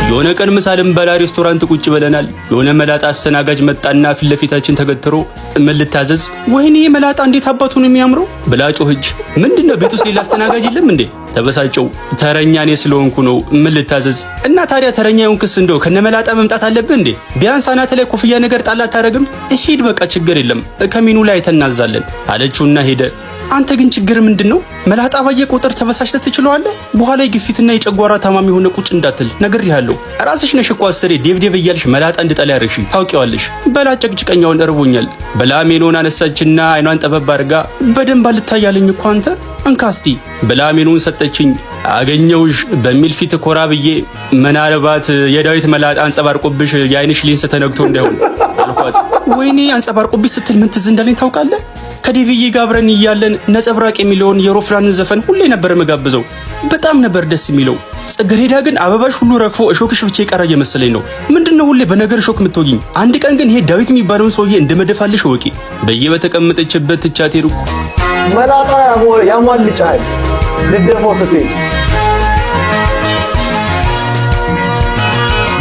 የሆነ ቀን ምሳልን በላ ሬስቶራንት ቁጭ ብለናል። የሆነ መላጣ አስተናጋጅ መጣና ፊት ለፊታችን ተገትሮ ምን ልታዘዝ? ወይኔ መላጣ እንዴት አባቱን የሚያምረው ብላ ጮኸች። ምንድነው ቤት ውስጥ ሌላ አስተናጋጅ የለም እንዴ? ተበሳጨው። ተረኛ እኔ ስለሆንኩ ነው ምን ልታዘዝ? እና ታዲያ ተረኛ የሆንክስ እንደው ከነመላጣ መምጣት አለብህ እንዴ? ቢያንስ አናት ላይ ኮፍያ ነገር ጣል አታረግም? ሂድ በቃ ችግር የለም ከሜኑ ላይ ተናዛለን አለችውና ሄደ። አንተ ግን ችግር ምንድነው? መላጣ ባየ ቁጥር ተበሳሽተህ ትችለዋለህ። በኋላ የግፊትና የጨጓራ ታማሚ ሆነ ቁጭ እንዳትል ነግሬሃለሁ። ራስሽ ነሽ እኮ አስሬ ዴቭ እያልሽ መላጣ እንድጠላ ያረግሽ ታውቂዋለሽ። በላ ጨቅጭቀኛውን እርቦኛል ብላ ሜኑን አነሳችና አይኗን ጠበብ አድርጋ በደንብ አልታያለኝ እኮ አንተ እንካስቲ ብላ ሜኑን ሰጠችኝ። አገኘውሽ በሚል ፊት ኮራ ብዬ ምናልባት የዳዊት መላጣ አንጸባርቆብሽ የአይንሽ ሊንስ ተነግቶ እንዳይሆን አልኳት። ወይኔ አንጸባርቆብሽ ስትል ምን ትዝ እንዳለኝ ታውቃለህ? ከዴቪዬ ጋር አብረን እያለን ነጸብራቅ የሚለውን የሮፍራንን ዘፈን ሁሌ ነበር መጋብዘው። በጣም ነበር ደስ የሚለው። ጽጌረዳ ግን አበባሽ ሁሉ ረግፎ እሾክሽ ብቻ የቀረ እየመሰለኝ ነው። ምንድነው ሁሌ በነገር እሾክ የምትወጊኝ? አንድ ቀን ግን ይሄ ዳዊት የሚባለውን ሰውዬ እንደመደፋልሽ ወቂ በየ በተቀመጠችበት ትቻቴሩ መላጣ ያሟልጫል ልደፈው ስትይ